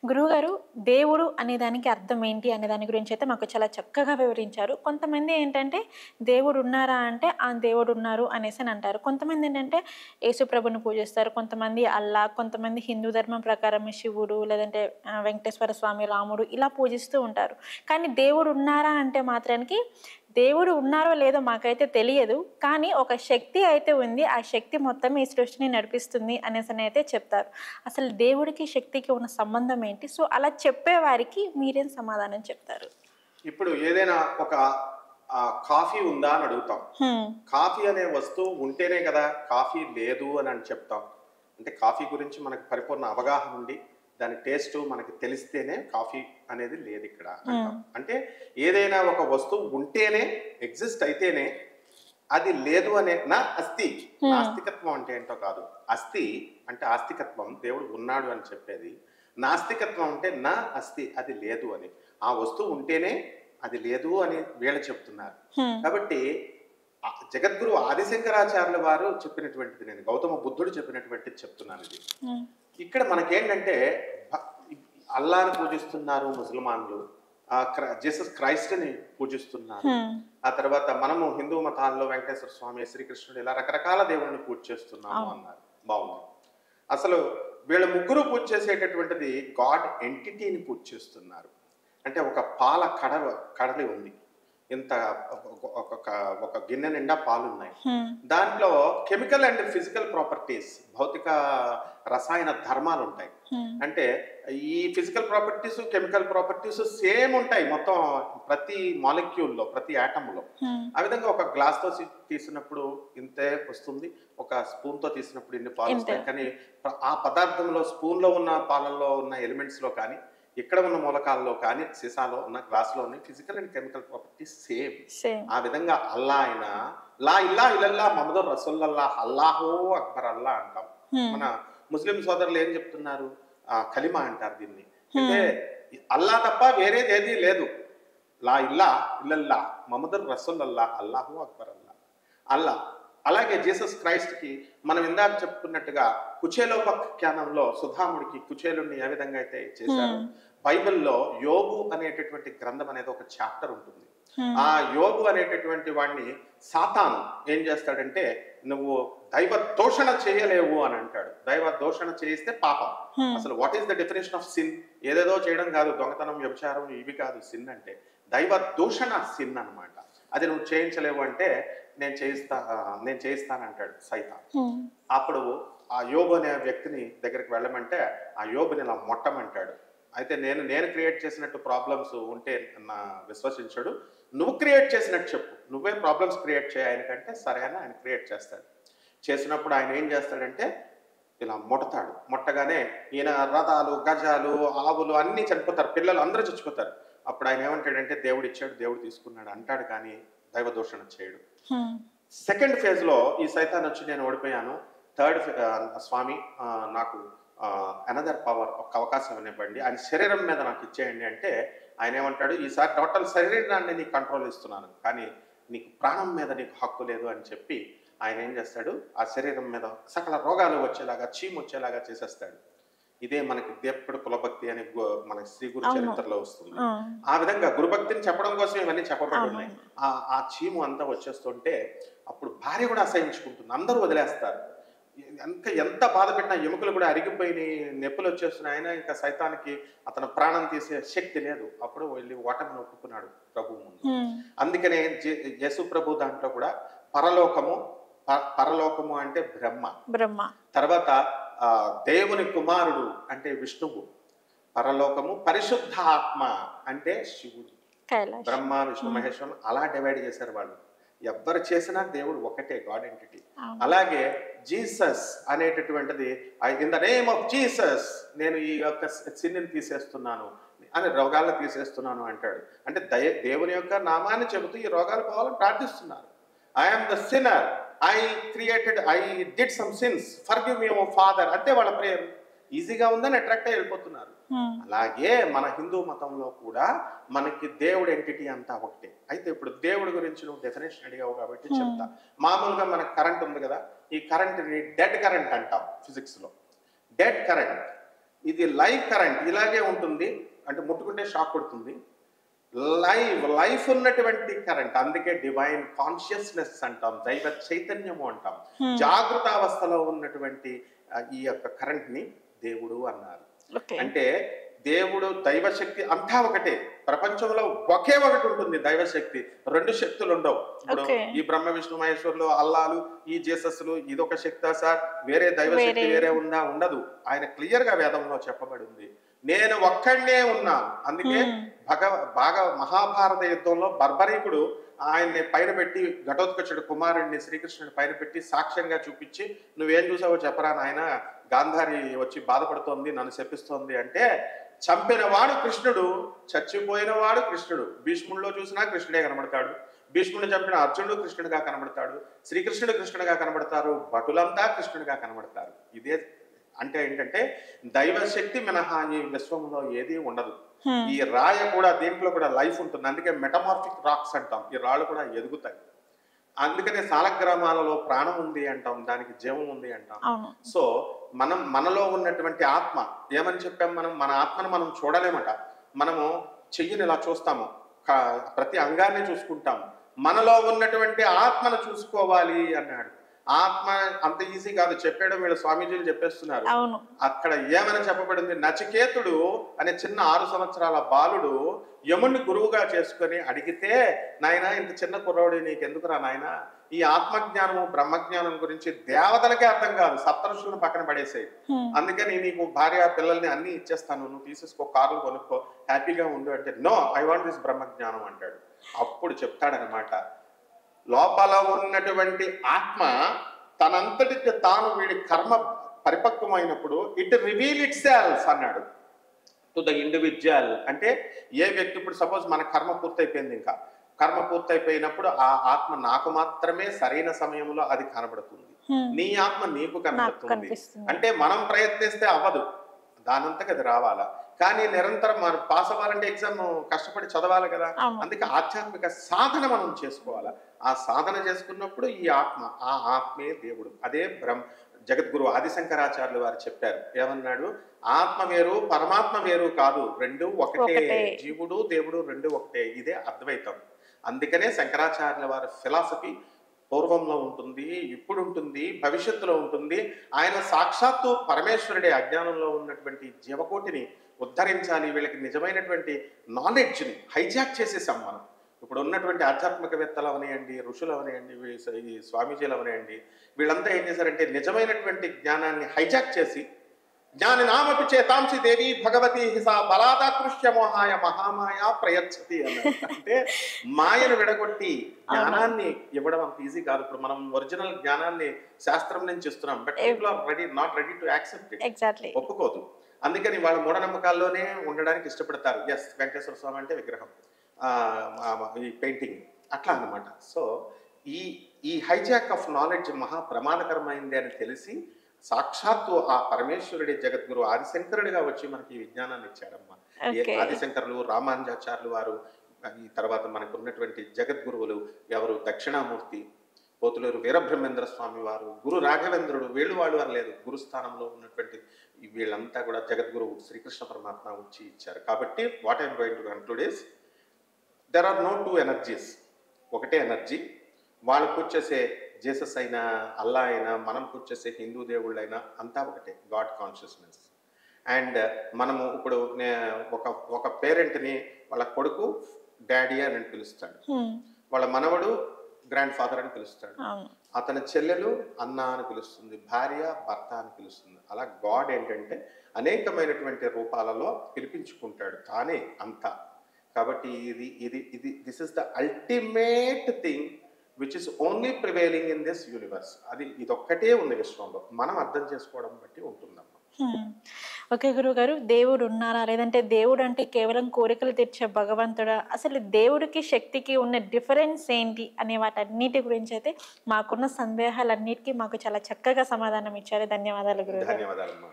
గురువుగారు, దేవుడు అనే దానికి అర్థం ఏంటి అనే దాని గురించి అయితే మాకు చాలా చక్కగా వివరించారు. కొంతమంది ఏంటంటే, దేవుడు ఉన్నారా అంటే, ఆ! దేవుడు ఉన్నారు అనేసని అంటారు. కొంతమంది ఏంటంటే, యేసుప్రభుని పూజిస్తారు. కొంతమంది అల్లా, కొంతమంది హిందూ ధర్మం ప్రకారం శివుడు, లేదంటే వెంకటేశ్వర స్వామి, రాముడు ఇలా పూజిస్తూ ఉంటారు. కానీ దేవుడు ఉన్నారా అంటే మాత్రానికి, దేవుడు ఉన్నారో లేదో మాకైతే తెలియదు. కానీ ఒక శక్తి అయితే ఉంది. ఆ శక్తి మొత్తం ఈ సృష్టిని నడిపిస్తుంది అనేసనైతే చెప్తారు. అసలు దేవుడికి, శక్తికి ఉన్న సంబంధం ఏంటి? సో, అలా చెప్పేవారికి మీరేం సమాధానం చెప్తారు? ఇప్పుడు ఏదైనా ఒక కాఫీ ఉందా అని అడుగుతాం. కాఫీ అనే వస్తువు ఉంటేనే కదా కాఫీ లేదు అని చెప్తాం. అంటే కాఫీ గురించి మనకు పరిపూర్ణ అవగాహన ఉండి దాని టేస్ట్ మనకి తెలిస్తేనే కాఫీ అనేది లేదు ఇక్కడ అంటాం. అంటే ఏదైనా ఒక వస్తువు ఉంటేనే, ఎగ్జిస్ట్ అయితేనే అది లేదు అనే అస్థి. నాస్తికత్వం అంటే ఏంటో కాదు. అస్థి అంటే ఆస్తికత్వం, దేవుడు ఉన్నాడు అని చెప్పేది. నాస్తికత్వం అంటే నా అస్థి, అది లేదు అని. ఆ వస్తువు ఉంటేనే అది లేదు అని వీళ్ళు చెప్తున్నారు. కాబట్టి జగద్గురు ఆదిశంకరాచార్యుల వారు చెప్పినటువంటిది, నేను గౌతమ బుద్ధుడు చెప్పినటువంటిది చెప్తున్నాను. ఇది ఇక్కడ మనకేంటంటే అల్లాని పూజిస్తున్నారు ముసల్మాన్లు, జీసస్ క్రైస్ట్ ని పూజిస్తున్నారు. ఆ తర్వాత మనము హిందూ మతాల్లో వెంకటేశ్వర స్వామి, శ్రీకృష్ణుడు ఇలా రకరకాల దేవుళ్ళని పూజ చేస్తున్నాము అన్నారు. బాగుంది. అసలు వీళ్ళ ముగ్గురు పూజ చేసేటటువంటిది గాడ్ ఎంటిటీని పూజ చేస్తున్నారు. అంటే ఒక పాల కడలి ఉంది, ఇంత ఒక గిన్నె నిండా పాలు ఉన్నాయి. దాంట్లో కెమికల్ అండ్ ఫిజికల్ ప్రాపర్టీస్, భౌతిక రసాయన ధర్మాలు ఉంటాయి. అంటే ఈ physical properties, chemical properties same ఉంటాయి మొత్తం ప్రతి మాలిక్యూల్లో, ప్రతి ఆటంలో. ఆ విధంగా ఒక గ్లాస్ తో తీసినప్పుడు ఇంతే వస్తుంది, ఒక స్పూన్ తో తీసినప్పుడు ఇన్ని పాలు వస్తాయి. కానీ ఆ పదార్థంలో, స్పూన్ లో ఉన్న పాలల్లో ఉన్న ఎలిమెంట్స్ లో కానీ, ఇక్కడ ఉన్న మూలకాల్లో కానీ, సీసాలో ఉన్న గ్లాసులో ఉన్న physical and chemical properties same. ఆ విధంగా అల్లా అయినా లా ఇల్లా ఇల్లల్లా మహమ్మద్ రసూలుల్లాహ్ అల్లాహు అక్బర్ అల్లా అంటాం. మన ముస్లిం సోదరులు ఏం చెప్తున్నారు? కలిమా అంటారు దీన్ని. అంటే అల్లా తప్ప వేరేది ఏది లేదు. లా ఇల్లా ఇల్లల్లా మహమ్మద్ రసూలుల్లాహ్ అల్లాహు అక్బర్ అల్లా అల్లా. అలాగే జీసస్ క్రైస్ట్ కి మనం ఇందాక చెప్పుకున్నట్టుగా కుచేలోపాఖ్యానంలో సుధాముడికి కుచేలుడిని ఏ విధంగా అయితే చేశారు, బైబిల్లో యోబు అనేటటువంటి గ్రంథం అనేది ఒక చాప్టర్ ఉంటుంది. ఆ యోబు అనేటటువంటి వాడిని సాతాను ఏం చేస్తాడంటే, నువ్వు దైవ దూషణ చేయలేవు అని అంటాడు. దైవ దూషణ చేయిస్తే పాపం. అసలు what is the definition of sin? ఏదేదో చేయడం కాదు, దొంగతనం, వ్యభిచారం ఇవి కాదు సిన్ అంటే. దైవ దూషణ సిన్ అన్నమాట. అది నువ్వు చేయించలేవు అంటే నేను చేయిస్తానంటాడు సైతాన్. అప్పుడు ఆ యోబు అనే వ్యక్తిని దగ్గరికి వెళ్ళమంటే ఆ యోబుని ఇలా మొట్టమంటాడు. అయితే నేను క్రియేట్ చేసినట్టు ప్రాబ్లమ్స్ ఉంటే నా విశ్వసించడు, నువ్వు క్రియేట్ చేసినట్టు చెప్పు, నువ్వే ప్రాబ్లమ్స్ క్రియేట్ చేయ ఆయనకంటే. సరే అని ఆయన క్రియేట్ చేస్తాడు. చేసినప్పుడు ఆయన ఏం చేస్తాడంటే ఇలా ముడతాడు. ముట్టగానే ఈయన రథాలు, గజాలు, ఆవులు అన్నీ చనిపోతారు, పిల్లలు అందరూ చచ్చిపోతారు. అప్పుడు ఆయన ఏమంటాడంటే దేవుడు ఇచ్చాడు, దేవుడు తీసుకున్నాడు అంటాడు, కానీ దైవ దూషణ చేయడు. సెకండ్ ఫేజ్ లో ఈ సైతాన్ వచ్చి నేను ఓడిపోయాను, థర్డ్ స్వామి నాకు అనదర్ పవర్, ఒక అవకాశం ఇవ్వండి, ఆయన శరీరం మీద నాకు ఇచ్చేయండి అంటే ఆయన ఏమంటాడు, ఈసారి టోటల్ శరీరాన్ని నీకు కంట్రోల్ ఇస్తున్నాను, కానీ నీకు ప్రాణం మీద నీకు హక్కు లేదు అని చెప్పి ఆయన ఏం చేస్తాడు, ఆ శరీరం మీద సకల రోగాలు వచ్చేలాగా, చీము వచ్చేలాగా చేసేస్తాడు. ఇదే మనకి దేప్పుడు కులభక్తి అని మన శ్రీ గురు చరిత్రలో వస్తుంది. ఆ విధంగా గురుభక్తిని చెప్పడం కోసం ఇవన్నీ చెప్పబడి ఉన్నాయి. ఆ చీము అంతా వచ్చేస్తుంటే అప్పుడు భార్య కూడా అసహించుకుంటుంది, అందరూ వదిలేస్తారు. ఎంత బాధ పెట్టినా ఎముకలు కూడా అరిగిపోయి నొప్పులు వచ్చేస్తున్నాయి. అయినా ఇంకా సైతానికి అతను ప్రాణం తీసే శక్తి లేదు. అప్పుడు వెళ్ళి ఓటమిని ఒప్పుకున్నాడు ప్రభు ముందు. అందుకనే యేసు ప్రభు దాంట్లో కూడా పరలోకము అంటే బ్రహ్మ, తర్వాత దేవుని కుమారుడు అంటే విష్ణువు, పరలోకము పరిశుద్ధ ఆత్మ అంటే శివుడు, బ్రహ్మ విష్ణు మహేశ్వరం అలా డివైడ్ చేశారు వాళ్ళు. ఎవ్వరు చేసినా దేవుడు ఒకటే, గాడ్ ఎంటిటీ. అలాగే జీసస్ అనేటటువంటిది in the name of Jesus నేను ఈ యొక్క సిన్ని తీసేస్తున్నాను అని, రోగాలను తీసేస్తున్నాను అంటాడు. అంటే దేవుని యొక్క నామాన్ని చెబుతూ ఈ రోగాలు పోవాలని ప్రార్థిస్తున్నారు. I'm the sinner, I did some sins, forgive me O father అంటే వాళ్ళ ప్రేయర్. ఈజీగా ఉందని అట్రాక్ట్ అయ్యి వెళ్ళిపోతున్నారు. అలాగే మన హిందూ మతంలో కూడా మనకి దేవుడు ఎంటిటీ అంతా ఒకటే. అయితే ఇప్పుడు దేవుడి గురించి నువ్వు డెఫినేషన్ అడిగావు కాబట్టి చెప్తా. మామూలుగా మనకు కరెంట్ ఉంది కదా, ఈ కరెంట్ని డెడ్ కరెంట్ అంటాం ఫిజిక్స్ లో. డెడ్ కరెంట్ ఇది లైవ్ కరెంట్ ఇలాగే ఉంటుంది, అంటే ముట్టుకుంటే షాక్ కొడుతుంది. లైఫ్ ఉన్నటువంటి కరెంట్, అందుకే డివైన్ కాన్షియస్నెస్ అంటాం, దైవ చైతన్యము అంటాం. జాగృత అవస్థలో ఉన్నటువంటి ఈ యొక్క కరెంట్ ని దేవుడు అన్నారు. అంటే దేవుడు దైవశక్తి అంతా ఒకటే. ప్రపంచంలో ఒకే ఒకటి ఉంటుంది దైవశక్తి, రెండు శక్తులు ఉండవు. ఇప్పుడు ఈ బ్రహ్మ విష్ణు మహేశ్వరులు, అల్లాలు, ఈ జీసస్లు ఇదొక శక్తి సార్, వేరే దైవశక్తి వేరే ఉందా? ఉండదు. ఆయన క్లియర్ గా వేదంలో చెప్పబడి ఉంది, నేను ఒక్కడే ఉన్నాను. అందుకే బాగా మహాభారత యుద్ధంలో బర్బరీకుడు ఆయన్ని పైన పెట్టి, ఘటోత్కచుడు కుమారుడిని శ్రీకృష్ణుని పైన పెట్టి సాక్ష్యంగా చూపించి, నువ్వేం చూసావో చెప్పరా నాయన, గాంధారి వచ్చి బాధపడుతోంది, నన్ను శపిస్తోంది అంటే, చంపినవాడు కృష్ణుడు, చచ్చిపోయినవాడు కృష్ణుడు. భీష్ముడిలో చూసినా కృష్ణుడే కనబడతాడు, భీష్ముడిని చంపిన అర్జునుడు కృష్ణుడిగా కనబడతాడు, శ్రీకృష్ణుడు కృష్ణుడిగా కనబడతారు, భటులంతా కృష్ణుడిగా కనబడతారు. ఇదే అంటే ఏంటంటే దైవశక్తి మినహా ఈ విశ్వంలో ఏది ఉండదు. ఈ రాయ కూడా, దీంట్లో కూడా లైఫ్ ఉంటుంది. అందుకే మెటమార్ఫిక్ రాక్స్ అంటాం, ఈ రాళ్ళు కూడా ఎదుగుతాయి. అందుకనే సాలగ్రామాలలో ప్రాణం ఉంది అంటాం, దానికి జీవం ఉంది అంటాం. సో మనలో ఉన్నటువంటి ఆత్మ, ఏమని చెప్పాం మనం, మన ఆత్మను మనం చూడలేమట. మనము చెయ్యిని ఇలా చూస్తాము, ప్రతి అంగాన్ని చూసుకుంటాము. మనలో ఉన్నటువంటి ఆత్మను చూసుకోవాలి అన్నాడు. ఆత్మ అంత ఈజీ కాదు చెప్పేయడం, వీళ్ళు స్వామీజీలు చెప్పేస్తున్నారు. అక్కడ ఏమని చెప్పబడింది, నచికేతుడు అనే చిన్న 6 సంవత్సరాల బాలుడు యముణ్ణి గురువుగా చేసుకుని అడిగితే, నాయన ఇంత చిన్న కుర్రవాడు నీకెందుకురా నాయన, ఈ ఆత్మజ్ఞానము బ్రహ్మజ్ఞానం గురించి దేవతలకే అర్థం కాదు, సప్తఋషులను పక్కన పడేసాయి. అందుకని నీకు భార్య పిల్లల్ని అన్ని ఇచ్చేస్తాను, నువ్వు తీసేసుకో, కార్లు కొనుక్కో, హ్యాపీగా ఉండు అంటే, నో ఐ వాంట్ దిస్ బ్రహ్మజ్ఞానం అంటాడు. అప్పుడు చెప్తాడనమాట, లోపల ఉన్నటువంటి ఆత్మ తనంతటికి తాను వీడి కర్మ పరిపక్వమైనప్పుడు ఇట్ రివీల్ ఇట్ సెల్ఫ్ అన్నాడు టు ద ఇండివిజువల్. అంటే ఏ వ్యక్తి, ఇప్పుడు సపోజ్ మన కర్మ పూర్తయిపోయింది, ఇంకా కర్మ పూర్తయిపోయినప్పుడు ఆ ఆత్మ నాకు మాత్రమే సరైన సమయంలో అది కనబడుతుంది, నీ ఆత్మ నీకు కనబడుతుంది. అంటే మనం ప్రయత్నిస్తే అవ్వదు, దానంతకు అది రావాలా. కానీ నిరంతరం మనం పాస్ అవ్వాలంటే ఎగ్జామ్ కష్టపడి చదవాలి కదా. అందుకే ఆధ్యాత్మిక సాధన మనం చేసుకోవాలా. ఆ సాధన చేసుకున్నప్పుడు ఈ ఆత్మ, ఆ ఆత్మే దేవుడు. అదే జగద్గురు ఆదిశంకరాచార్యులు వారు చెప్పారు, ఏమన్నాడు, ఆత్మ వేరు పరమాత్మ వేరు కాదు, రెండు ఒకటే, జీవుడు దేవుడు రెండు ఒకటే. ఇదే అద్వైతం. అందుకనే శంకరాచార్యుల వారి ఫిలాసఫీ పూర్వంలో ఉంటుంది, ఇప్పుడు ఉంటుంది, భవిష్యత్తులో ఉంటుంది. ఆయన సాక్షాత్తు పరమేశ్వరుడే అజ్ఞానంలో ఉన్నటువంటి జీవకోటిని ఉద్ధరించాలి, వీళ్ళకి నిజమైనటువంటి నాలెడ్జ్ని హైజాక్ చేసేసాం మనం. ఇప్పుడు ఉన్నటువంటి ఆధ్యాత్మికవేత్తలు అవనేయండి, ఋషులు అవనేయండి, ఈ స్వామీజీలు అవనేయండి, వీళ్ళంతా ఏం చేశారంటే నిజమైనటువంటి జ్ఞానాన్ని హైజాక్ చేసి, జ్ఞాని నామపి చేతాంసి దేవి భగవతి హిసా బలాదాకృష్య మోహాయ మహామాయ ప్రయచ్చతి అన్నారు. అంటే మాయను విడగొట్టి జ్ఞానాన్ని ఇవ్వడం అంత ఈజీ కాదు. ఇప్పుడు మనం ఒరిజినల్ జ్ఞానాన్ని శాస్త్రం నుంచి ఇస్తున్నాం, but people are not ready to accept it, ఒప్పుకోదు. అందుకని వాళ్ళ మూఢనమ్మకాల్లోనే ఉండడానికి ఇష్టపడతారు. ఎస్, వెంకటేశ్వర స్వామి అంటే విగ్రహం, ఈ పెయింటింగ్, అట్లా అన్నమాట. సో ఈ హైజాక్ ఆఫ్ నాలెడ్జ్ మహా ప్రమాదకరమైంది అని తెలిసి సాక్షాత్తు ఆ పరమేశ్వరుడి జగద్గురు ఆదిశంకరుడిగా వచ్చి మనకి ఈ విజ్ఞానాన్ని ఇచ్చాడమ్మా. ఆదిశంకరులు, రామానుజాచార్యులు వారు, ఈ తర్వాత మనకు ఉన్నటువంటి జగద్గురువులు ఎవరు, దక్షిణామూర్తి, పోతులూరు వీరబ్రహ్మేంద్ర స్వామి వారు, గురు రాఘవేంద్రుడు, వాళ్ళు అని లేదు, గురుస్థానంలో ఉన్నటువంటి వీళ్ళంతా కూడా జగద్గురు శ్రీకృష్ణ పరమాత్మ వచ్చి ఇచ్చారు. కాబట్టి what I'm going to conclude is, there are no two energies, ఒకటే ఎనర్జీ. వాళ్ళు పూజ చేసే జీసస్ అయినా, అల్లా అయినా, మనం పూజ చేసే హిందూ దేవుళ్ళైనా అంతా ఒకటే, గాడ్ కాన్షియస్నెస్. అండ్ మనము ఇప్పుడు ఒక పేరెంట్ని వాళ్ళ కొడుకు డాడీ అని పిలుస్తాడు, వాళ్ళ మనవడు గ్రాండ్ ఫాదర్ అని పిలుస్తాడు, అతని చెల్లెలు అన్న అని పిలుస్తుంది, భార్య భర్త అని పిలుస్తుంది. అలా గాడ్ ఏంటంటే అనేకమైనటువంటి రూపాలలో పిలిపించుకుంటాడు తానే అంతా. కాబట్టి this is the ultimate thing which is only prevailing in this universe. ఇదొక్కటే ఉంది విశ్వంలో, మనం అర్థం చేసుకోవడం బట్టి ఉంటుందమ్మా. ఓకే గురువు గారు, దేవుడు ఉన్నారా, లేదంటే దేవుడు అంటే కేవలం కోరికలు తీర్చే భగవంతుడా, అసలు దేవుడికి శక్తికి ఉన్న డిఫరెన్స్ ఏంటి అనే వాటన్నిటి గురించి అయితే మాకున్న సందేహాలన్నిటికీ మాకు చాలా చక్కగా సమాధానం ఇచ్చారు. ధన్యవాదాలు గురువు. ధన్యవాదాలమ్మా.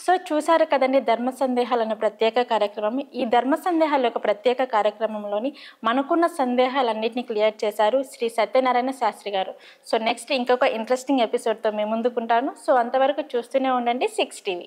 సో చూసారు కదండి ధర్మ సందేహాలు అనే ప్రత్యేక కార్యక్రమం. ఈ ధర్మ సందేహాల యొక్క ప్రత్యేక కార్యక్రమంలోని మనకున్న సందేహాలన్నింటినీ క్లియర్ చేశారు శ్రీ సత్యనారాయణ శాస్త్రి గారు. సో నెక్స్ట్ ఇంకొక ఇంట్రెస్టింగ్ ఎపిసోడ్తో మేము ముందుకుంటాను. సో అంతవరకు చూస్తూనే ఉండండి 6 TV.